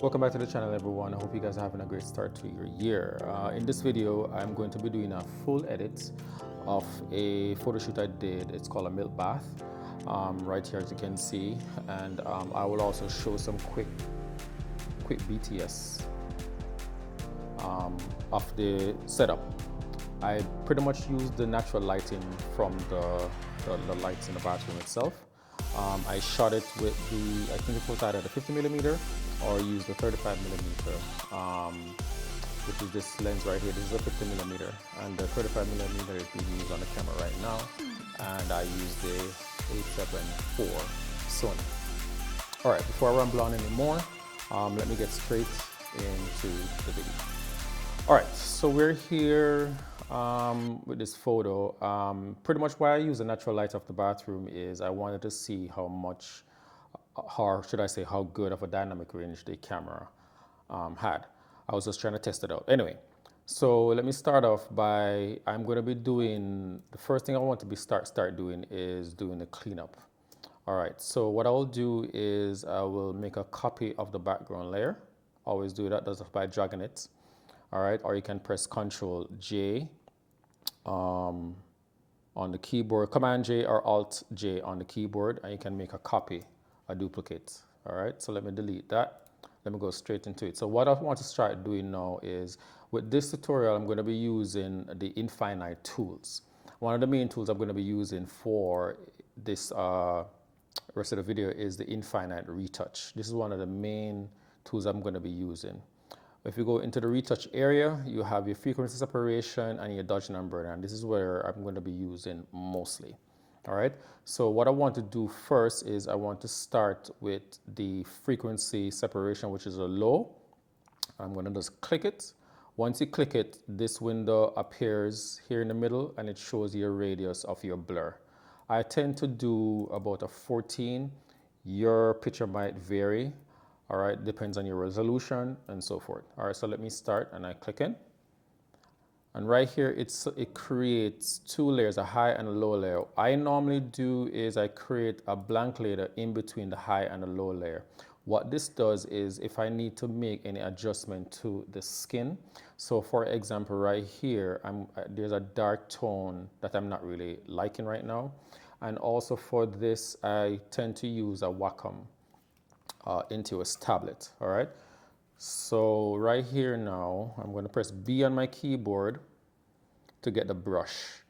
Welcome back to the channel, everyone. I hope you guys are having a great start to your year. In this video, I'm going to be doing a full edit of a photo shoot I did. It's called a milk bath, right here as you can see, and I will also show some quick BTS of the setup. I pretty much used the natural lighting from the lights in the bathroom itself. I shot it with I think it was either the 50mm or used the 35mm, which is this lens right here. This is a 50mm, and the 35mm is being used on the camera right now. And I use the A7 IV Sony. All right, before I ramble on anymore, let me get straight into the video. All right, so we're here with this photo. Pretty much why I use the natural light of the bathroom is I wanted to see how much, or should I say how good of a dynamic range the camera had. I was just trying to test it out. Anyway, so let me start off by, I'm going to be doing, the first thing I want to be start doing is doing the cleanup. All right, so what I'll do is I will make a copy of the background layer. Always do that, that's by dragging it. All right, or you can press Control J on the keyboard, Command J or Alt J on the keyboard, and you can make a copy, a duplicate. All right, so let me delete that. Let me go straight into it. So what I want to start doing now is, with this tutorial, I'm going to be using the infinite tools. One of the main tools I'm going to be using for this rest of the video is the infinite retouch. This is one of the main tools I'm going to be using. If you go into the retouch area, you have your frequency separation and your dodging and burn, and this is where I'm going to be using mostly. All right, so what I want to do first is I want to start with the frequency separation, which is a low. I'm going to just click it. Once you click it, this window appears here in the middle and it shows your radius of your blur. I tend to do about a 14. Your picture might vary. All right, depends on your resolution and so forth. All right, so let me start, and I click in. And right here, it creates two layers, a high and a low layer. I normally do is I create a blank layer in between the high and the low layer. What this does is if I need to make any adjustment to the skin. So for example, right here, there's a dark tone that I'm not really liking right now. And also for this, I tend to use a Wacom into a tablet. All right, so right here now I'm going to press B on my keyboard to get the brush,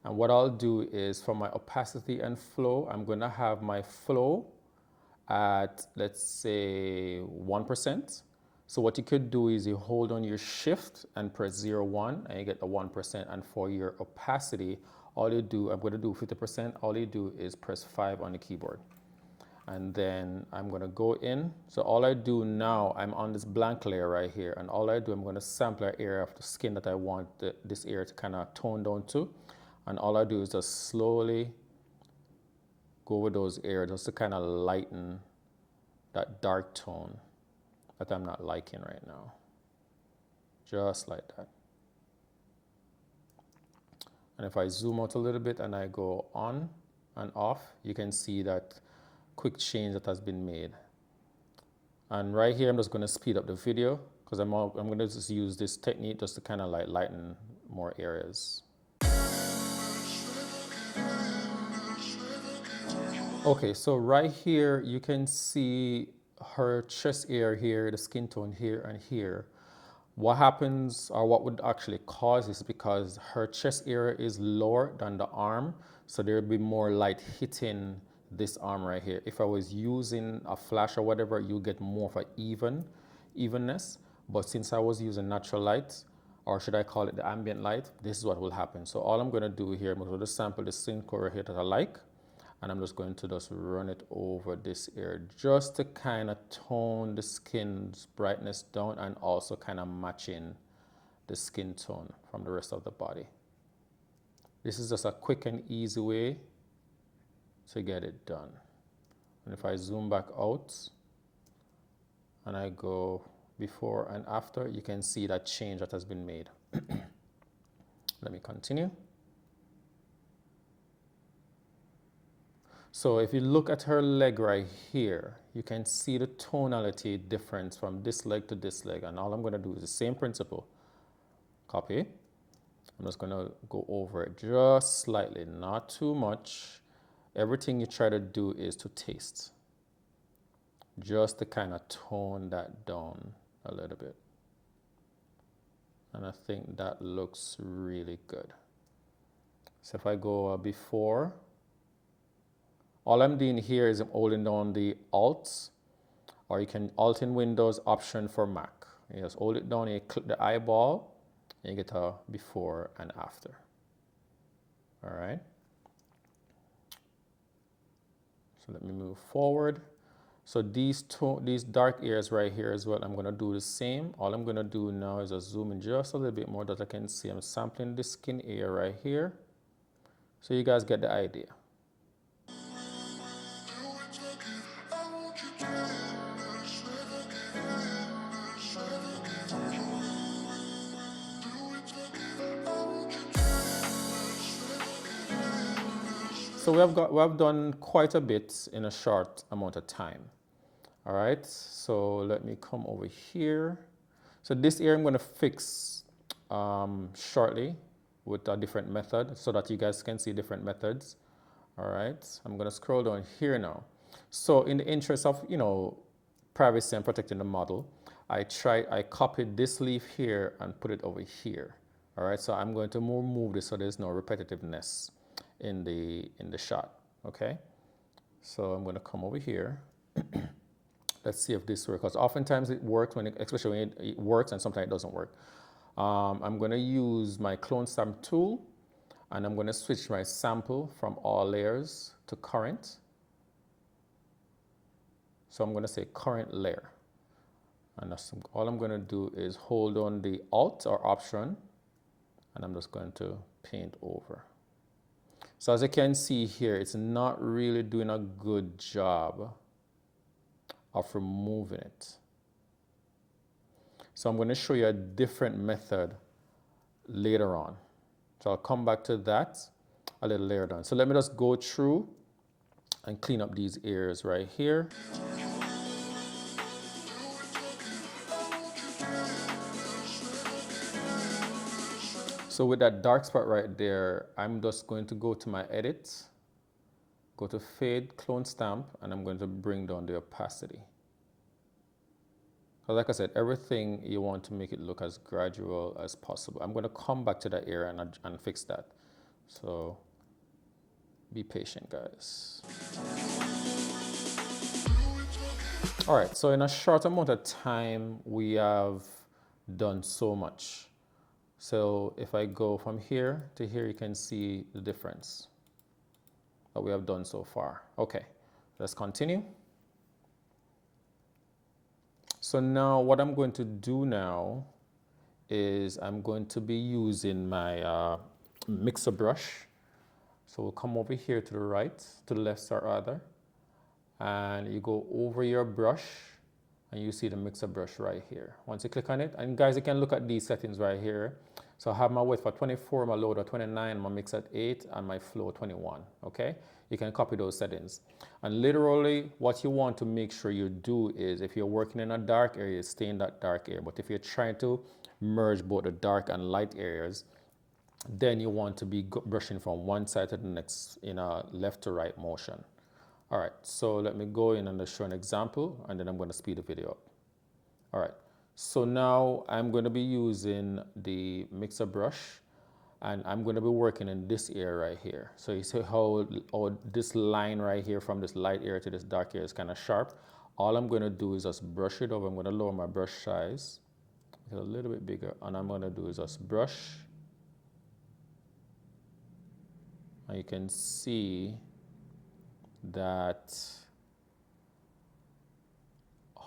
and what I'll do is for my opacity and flow, I'm going to have my flow at, let's say, 1%. So what you could do is you hold on your shift and press 0, 1 and you get the 1%. And for your opacity, all you do, I'm going to do 50%, all you do is press 5 on the keyboard. And then I'm going to go in. So all I do now, I'm on this blank layer right here. And all I do, I'm going to sample an area of the skin that I want this area to kind of tone down to. And all I do is just slowly go over those areas just to kind of lighten that dark tone that I'm not liking right now. Just like that. And if I zoom out a little bit and I go on and off, you can see that quick change that has been made. And right here, I'm just going to speed up the video because I'm going to just use this technique just to kind of like lighten more areas. Okay, so right here, you can see her chest area here, the skin tone here and here. What happens, or what would actually cause this, because her chest area is lower than the arm, so there would be more light hitting this arm right here. If I was using a flash or whatever, you get more of an evenness. But since I was using natural light, or should I call it the ambient light, this is what will happen. So all I'm going to do here, I'm going to sample the skin color here that I like, and I'm just going to just run it over this area just to kind of tone the skin's brightness down and also kind of matching the skin tone from the rest of the body. This is just a quick and easy way to get it done. And if I zoom back out and I go before and after, you can see that change that has been made. Let me continue. So if you look at her leg right here, you can see the tonality difference from this leg to this leg. And all I'm going to do is the same principle. Copy. I'm just going to go over it just slightly, not too much. Everything you try to do is to taste. Just to kind of tone that down a little bit. And I think that looks really good. So if I go before, all I'm doing here is I'm holding down the Alt, or you can Alt in Windows, Option for Mac. You just hold it down and you click the eyeball, and you get a before and after. All right. So let me move forward. So these dark areas right here as well, I'm going to do the same. All I'm going to do now is just zoom in just a little bit more that I can see. I'm sampling the skin area right here. So you guys get the idea. So we have done quite a bit in a short amount of time. All right, so let me come over here. So this area I'm going to fix shortly with a different method so that you guys can see different methods. All right, I'm going to scroll down here now. So in the interest of, you know, privacy and protecting the model, I copied this leaf here and put it over here. All right, so I'm going to move this so there's no repetitiveness in the shot. Okay, so I'm going to come over here. Let's see if this works, because oftentimes it works, especially when it works, and sometimes it doesn't work. I'm going to use my clone stamp tool, and I'm going to switch my sample from all layers to current. So I'm going to say current layer. And all I'm going to do is hold on the Alt or Option, and I'm just going to paint over. So as you can see here, it's not really doing a good job of removing it. So I'm going to show you a different method later on. So I'll come back to that a little later on. So let me just go through and clean up these areas right here. So with that dark spot right there, I'm just going to go to my edit, go to fade, clone stamp, and I'm going to bring down the opacity. So like I said, everything you want to make it look as gradual as possible. I'm going to come back to that area and fix that. So be patient, guys. All right, so in a short amount of time, we have done so much. So if I go from here to here, you can see the difference that we have done so far. Okay, let's continue. So now what I'm going to do now is I'm going to be using my mixer brush. So we'll come over here to the right, to the left or other, and you go over your brush and you see the mixer brush right here. Once you click on it, and guys, you can look at these settings right here. So I have my width for 24, my load at 29, my mix at 8, and my flow 21, okay? You can copy those settings. And literally what you want to make sure you do is, if you're working in a dark area, stay in that dark area. But if you're trying to merge both the dark and light areas, then you want to be brushing from one side to the next in a left to right motion. All right, so let me go in and show an example, and then I'm going to speed the video up. All right, so now I'm going to be using the mixer brush, and I'm going to be working in this area right here. So you see how this line right here from this light area to this dark area is kind of sharp. All I'm going to do is just brush it over. I'm going to lower my brush size, get a little bit bigger, and I'm going to do is just brush. And you can see that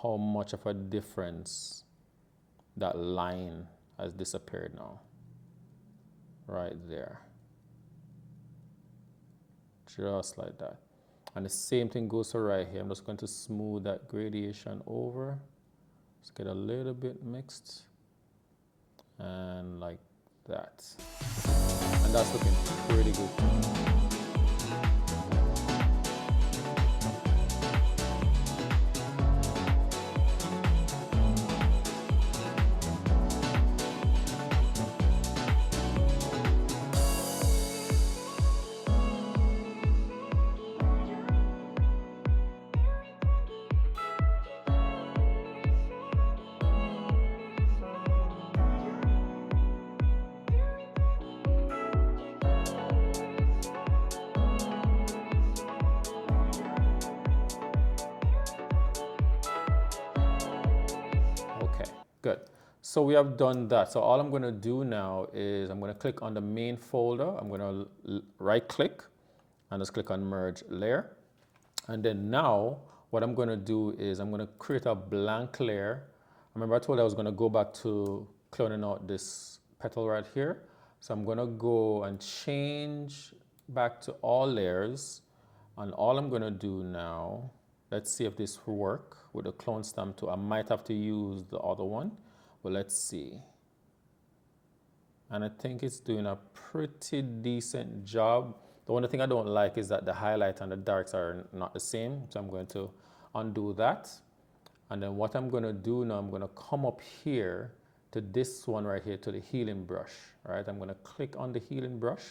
how much of a difference that line has disappeared now. Right there. Just like that. And the same thing goes for right here. I'm just going to smooth that gradation over. Just get a little bit mixed. And like that. And that's looking pretty good. Okay, good. So we have done that. So all I'm going to do now is I'm going to click on the main folder. I'm going to right click and just click on merge layer. And then now what I'm going to do is I'm going to create a blank layer. Remember I told you I was going to go back to cloning out this petal right here. So I'm going to go and change back to all layers. And all I'm going to do now, let's see if this will work with the clone stamp tool. I might have to use the other one, but let's see. And I think it's doing a pretty decent job. The only thing I don't like is that the highlight and the darks are not the same. So I'm going to undo that. And then what I'm going to do now, I'm going to come up here to this one right here, to the healing brush, right? I'm going to click on the healing brush.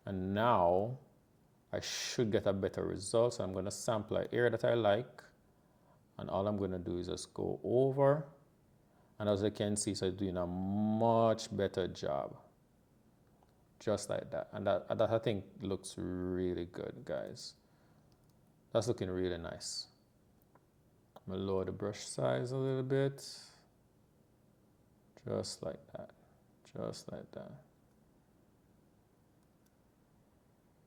And now I should get a better result. So I'm going to sample an area that I like. And all I'm going to do is just go over. And as you can see, so it's doing a much better job. Just like that. And that I think looks really good, guys. That's looking really nice. I'm going to lower the brush size a little bit. Just like that. Just like that.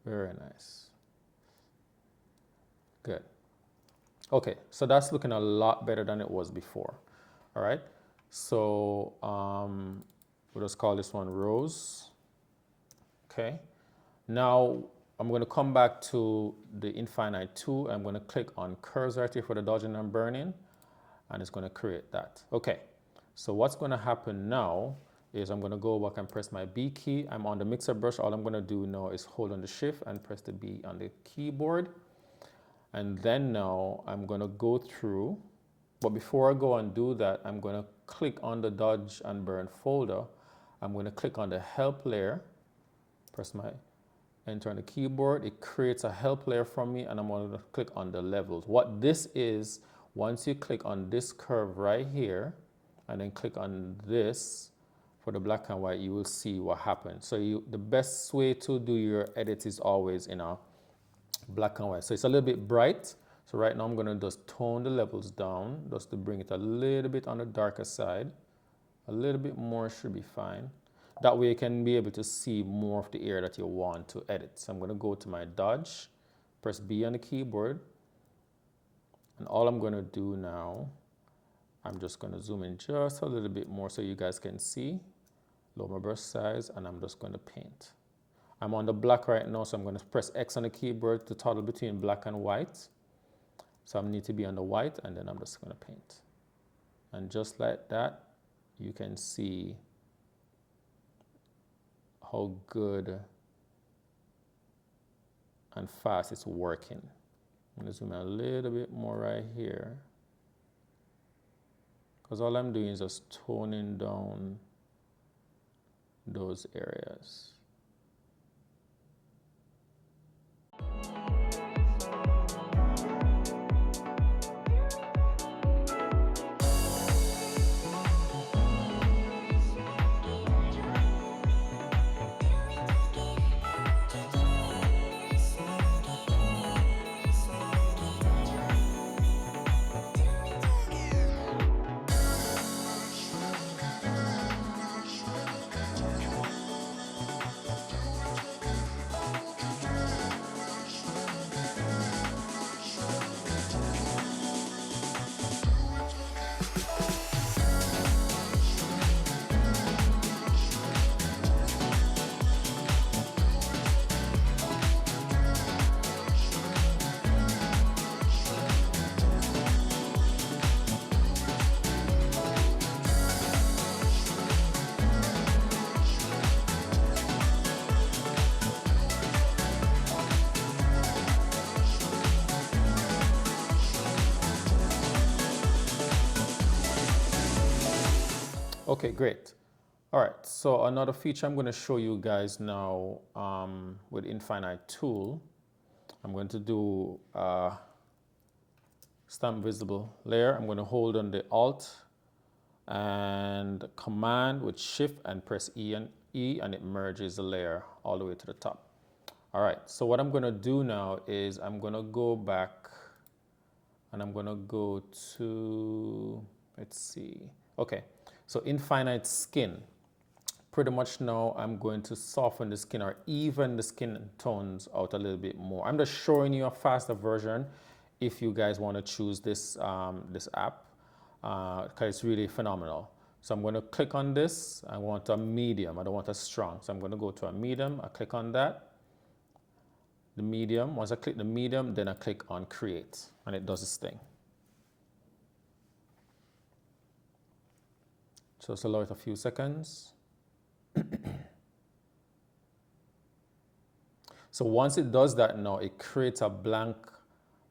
Very nice. Good. Okay, so that's looking a lot better than it was before. All right. So we'll just call this one Rose. Okay. Now I'm going to come back to the infinite tool. I'm going to click on curves right here for the dodging and burning, and it's going to create that. Okay. So what's going to happen now is I'm going to go back and press my B key. I'm on the mixer brush. All I'm going to do now is hold on the shift and press the B on the keyboard. And then now I'm going to go through, but before I go and do that, I'm going to click on the dodge and burn folder. I'm going to click on the help layer, press my enter on the keyboard. It creates a help layer for me, and I'm going to click on the levels. What this is, once you click on this curve right here, and then click on this for the black and white, you will see what happens. So the best way to do your edit is always in a black and white. So it's a little bit bright. So right now I'm going to just tone the levels down just to bring it a little bit on the darker side. A little bit more should be fine. That way you can be able to see more of the area that you want to edit. So I'm going to go to my dodge, press B on the keyboard. And all I'm going to do now, I'm just going to zoom in just a little bit more so you guys can see. Lower my brush size, and I'm just going to paint. I'm on the black right now, so I'm going to press X on the keyboard to toggle between black and white. So I need to be on the white, and then I'm just going to paint. And just like that, you can see how good and fast it's working. I'm going to zoom in a little bit more right here, because all I'm doing is just toning down those areas. Okay, great. All right, so another feature I'm going to show you guys now with Infinite Tool. I'm going to do stamp visible layer. I'm going to hold on the Alt and Command with Shift and press E, and it merges the layer all the way to the top. All right, so what I'm going to do now is I'm going to go back and I'm going to go to Let's see. Okay, so infinite skin. Pretty much now I'm going to soften the skin or even the skin tones out a little bit more. I'm just showing you a faster version if you guys want to choose this, this app, because it's really phenomenal. So I'm going to click on this. I want a medium. I don't want a strong. So I'm going to go to a medium. I click on that. The medium. Once I click the medium, then I click on create and it does its thing. So just allow it a few seconds. So once it does that now, it creates a blank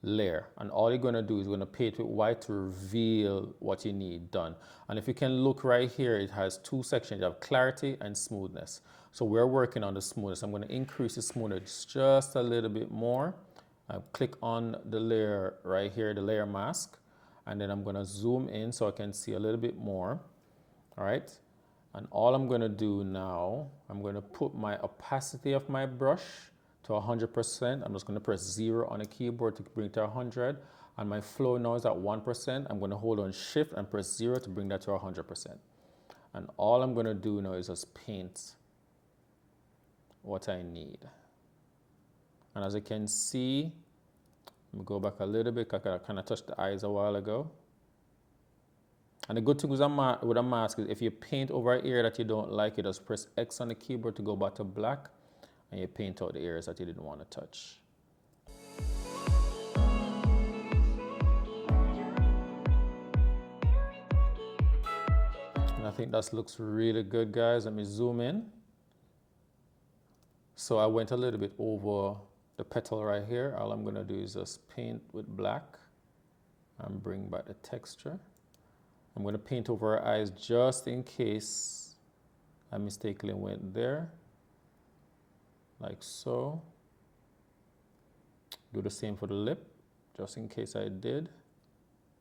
layer. And all you're going to do is going to paint with white to reveal what you need done. And if you can look right here, it has two sections. You have clarity and smoothness. So we're working on the smoothness. I'm going to increase the smoothness just a little bit more. I click on the layer right here, the layer mask. And then I'm going to zoom in so I can see a little bit more. All right. And all I'm going to do now, I'm going to put my opacity of my brush to 100%. I'm just going to press 0 on the keyboard to bring it to 100. And my flow now is at 1%. I'm going to hold on shift and press 0 to bring that to 100%. And all I'm going to do now is just paint what I need. And as you can see, let me go back a little bit. I kind of touched the eyes a while ago. And the good thing with a mask is if you paint over an area that you don't like, you just press X on the keyboard to go back to black, and you paint out the areas that you didn't want to touch. And I think that looks really good, guys. Let me zoom in. So I went a little bit over the petal right here. All I'm going to do is just paint with black and bring back the texture. I'm going to paint over her eyes just in case I mistakenly went there, like so. Do the same for the lip, just in case I did.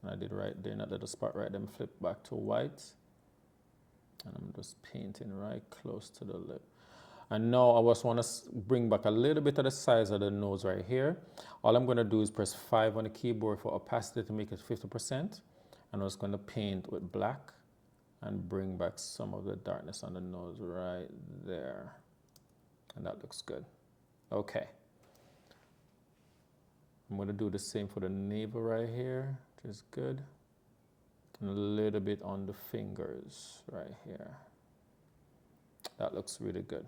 And I did right there in that little spot right there, flip back to white. And I'm just painting right close to the lip. And now I just want to bring back a little bit of the size of the nose right here. All I'm going to do is press 5 on the keyboard for opacity to make it 50%. And I'm just going to paint with black and bring back some of the darkness on the nose right there. And that looks good. Okay. I'm going to do the same for the navel right here, which is good. And a little bit on the fingers right here. That looks really good.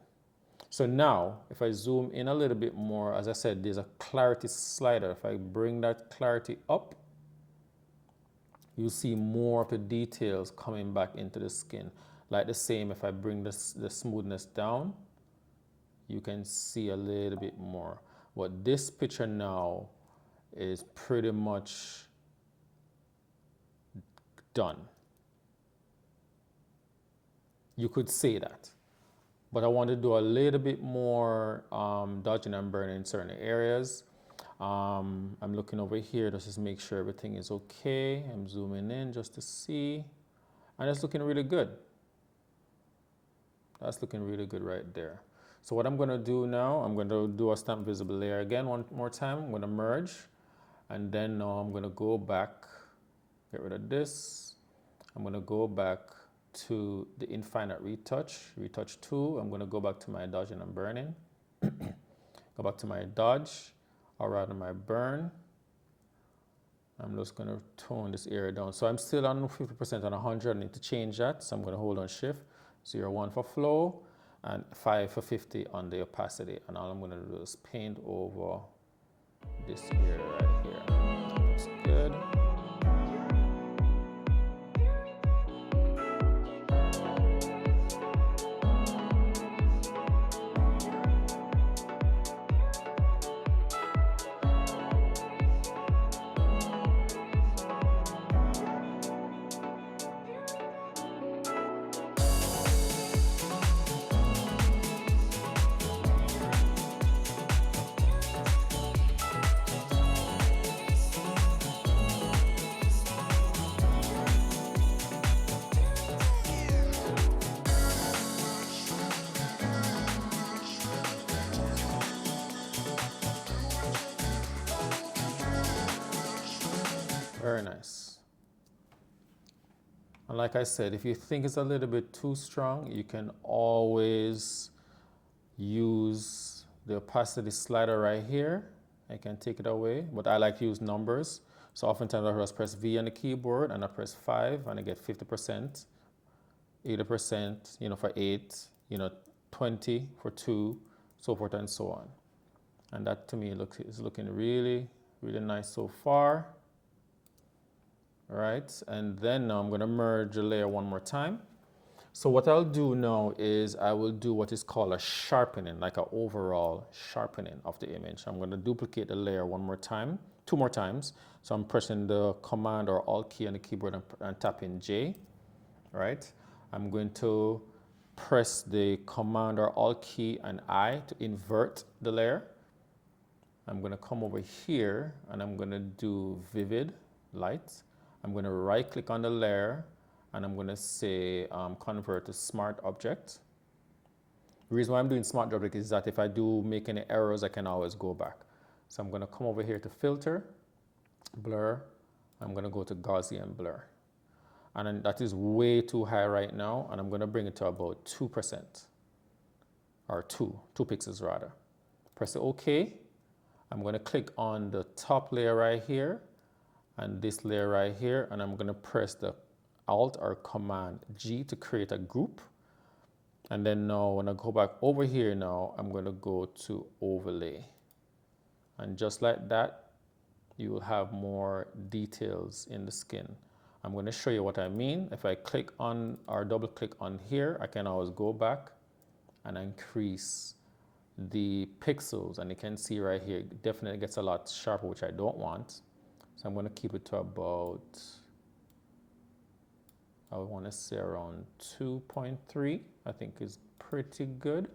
So now, if I zoom in a little bit more, as I said, there's a clarity slider. If I bring that clarity up, you see more of the details coming back into the skin. Like the same, if I bring the smoothness down, you can see a little bit more. But this picture now is pretty much done. You could say that. But I want to do a little bit more dodging and burning in certain areas. I'm looking over here just to make sure everything is okay. I'm zooming in just to see. And it's looking really good. That's looking really good right there. So what I'm going to do now, I'm going to do a stamp visible layer again one more time. I'm going to merge. And then now I'm going to go back, get rid of this. I'm going to go back to the infinite retouch, retouch 2. I'm going to go back to my dodging and burning. Go back to my dodge, or rather my burn. I'm just going to tone this area down. So I'm still on 50% on 100. I need to change that. So I'm going to hold on shift, 0, 1 for flow, and 5 for 50 on the opacity. And all I'm going to do is paint over this area right here. Looks good. And like I said, if you think it's a little bit too strong, you can always use the opacity slider right here. I can take it away, but I like to use numbers. So oftentimes I just press V on the keyboard and I press 5 and I get 50%, 80%, for 8, 20 for 2, so forth and so on. And that to me is looking really, really nice so far. All right, and then now I'm going to merge the layer one more time. So what I'll do now is I will do what is called a sharpening, like an overall sharpening of the image. I'm going to duplicate the layer one more time, 2 more times. So I'm pressing the Command or Alt key on the keyboard and tapping J, right? I'm going to press the Command or Alt key and I to invert the layer. I'm going to come over here and I'm going to do Vivid Light. I'm going to right click on the layer and I'm going to say convert to smart object. The reason why I'm doing smart object is that if I do make any errors, I can always go back. So I'm going to come over here to filter, blur. I'm going to go to Gaussian blur. And then that is way too high right now. And I'm going to bring it to about 2%, or 2 pixels rather. Press OK. I'm going to click on the top layer right here and this layer right here, and I'm going to press the Alt or Command G to create a group. And then now when I go back over here now, I'm going to go to overlay. And just like that, you will have more details in the skin. I'm going to show you what I mean. If I click on or double click on here, I can always go back and increase the pixels, and you can see right here, it definitely gets a lot sharper, which I don't want. So I'm going to keep it to about, I want to say around 2.3, I think is pretty good.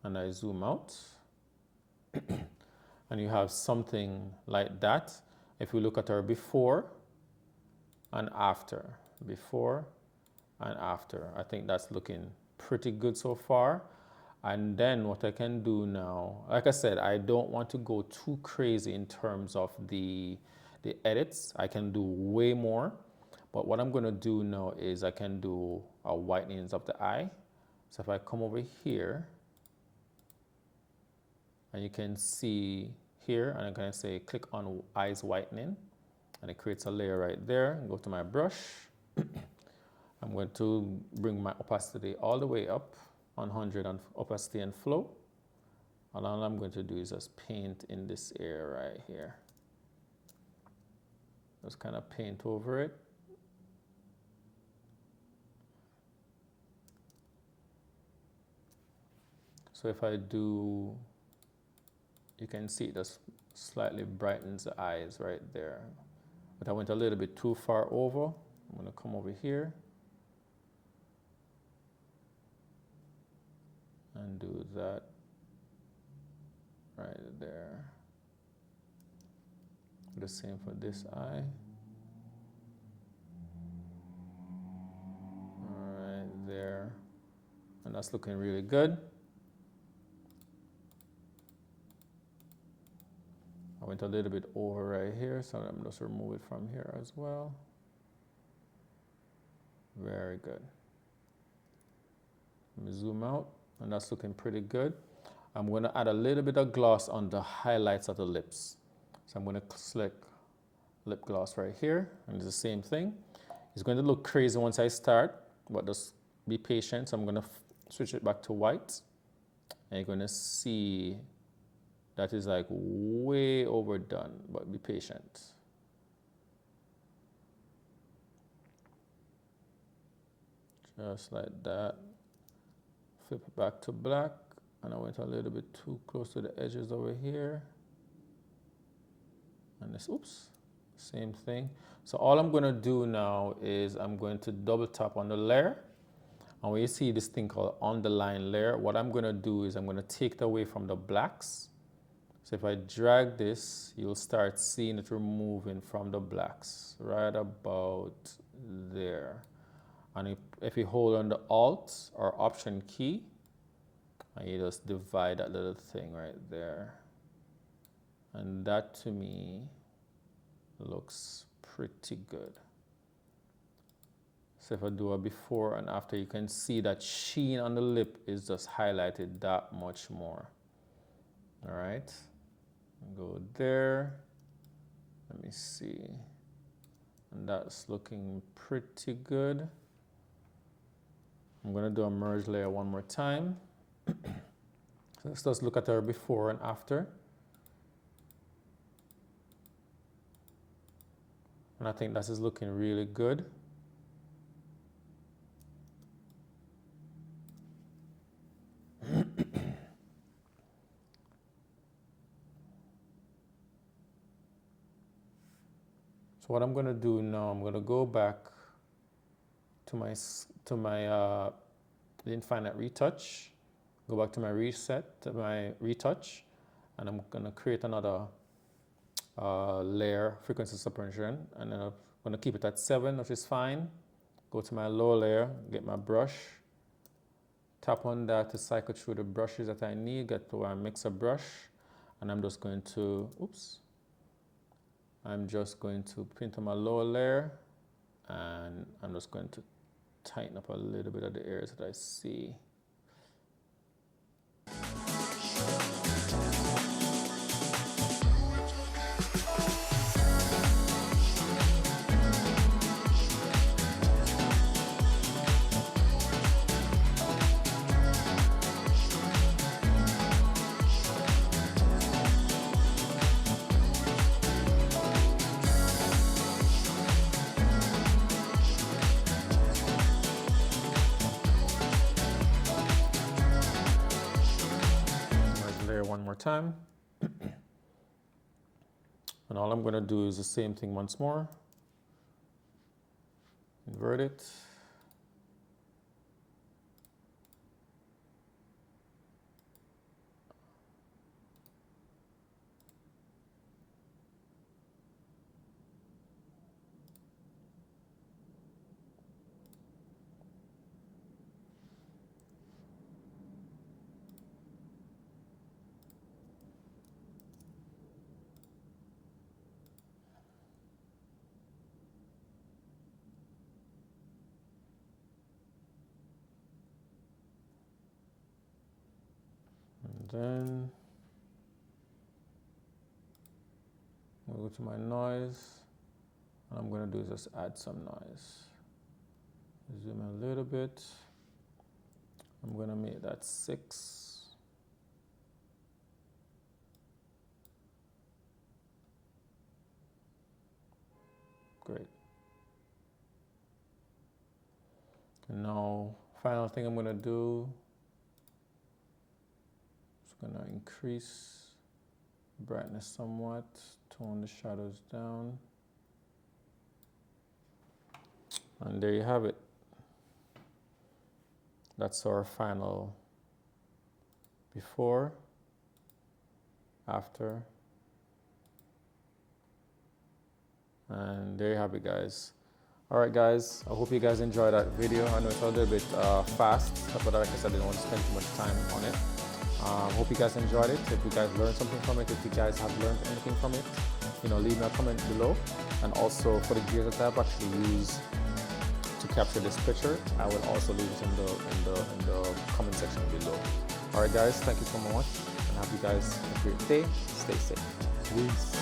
And I zoom out. And you have something like that. If we look at our before and after, I think that's looking pretty good so far. And then what I can do now, like I said, I don't want to go too crazy in terms of the edits. I can do way more. But what I'm going to do now is I can do a whitening of the eye. So if I come over here, and you can see here, and I'm going to say click on eyes whitening, and it creates a layer right there. Go to my brush. I'm going to bring my opacity all the way up, 100 on opacity and flow. And all I'm going to do is just paint in this area right here. Just kind of paint over it. So if I do, you can see it just slightly brightens the eyes right there. But I went a little bit too far over. I'm going to come over here and do that right there. The same for this eye. Right there. And that's looking really good. I went a little bit over right here, so I'm just remove it from here as well. Very good. Let me zoom out, and that's looking pretty good. I'm going to add a little bit of gloss on the highlights of the lips. So I'm going to select lip gloss right here, and it's the same thing. It's going to look crazy once I start, but just be patient. So I'm going to switch it back to white, and you're going to see that is like way overdone, but be patient. Just like that. Flip it back to black, and I went a little bit too close to the edges over here. And this, oops, same thing. So all I'm gonna do now is I'm going to double tap on the layer. And when you see this thing called underline layer, what I'm gonna do is I'm gonna take it away from the blacks. So if I drag this, you'll start seeing it removing from the blacks, right about there. And if you hold on the Alt or Option key, and you just divide that little thing right there. And that to me looks pretty good. So if I do a before and after, you can see that sheen on the lip is just highlighted that much more. All right, go there. Let me see. And that's looking pretty good. I'm gonna do a merge layer one more time. So let's just look at our before and after. And I think that is looking really good. So what I'm going to do now, I'm going to go back to my infinite retouch, go back to my reset, to my retouch, and I'm going to create another layer, frequency separation, and then I'm going to keep it at 7, which is fine. Go to my lower layer, get my brush, tap on that to cycle through the brushes that I need, get to our mixer brush, and I'm just going to, I'm just going to print on my lower layer, and I'm just going to tighten up a little bit of the areas that I see. One more time. And all I'm going to do is the same thing once more. Invert it. Then I'll go to my noise. What I'm going to do is just add some noise. Zoom in a little bit. I'm going to make that 6. Great. And now, final thing I'm going to do, going to increase brightness somewhat, tone the shadows down, and there you have it. That's our final before, after, and there you have it, guys. All right, guys, I hope you guys enjoyed that video. I know it's a little bit fast, but like I said, I didn't want to spend too much time on it. Hope you guys enjoyed it. If you guys learned something from it, if you guys have learned anything from it, leave me a comment below. And also for the gears that I've actually used to capture this picture, I will also leave it in the comment section below. All right, guys, thank you so much, and have you guys a great day. Stay safe. Peace.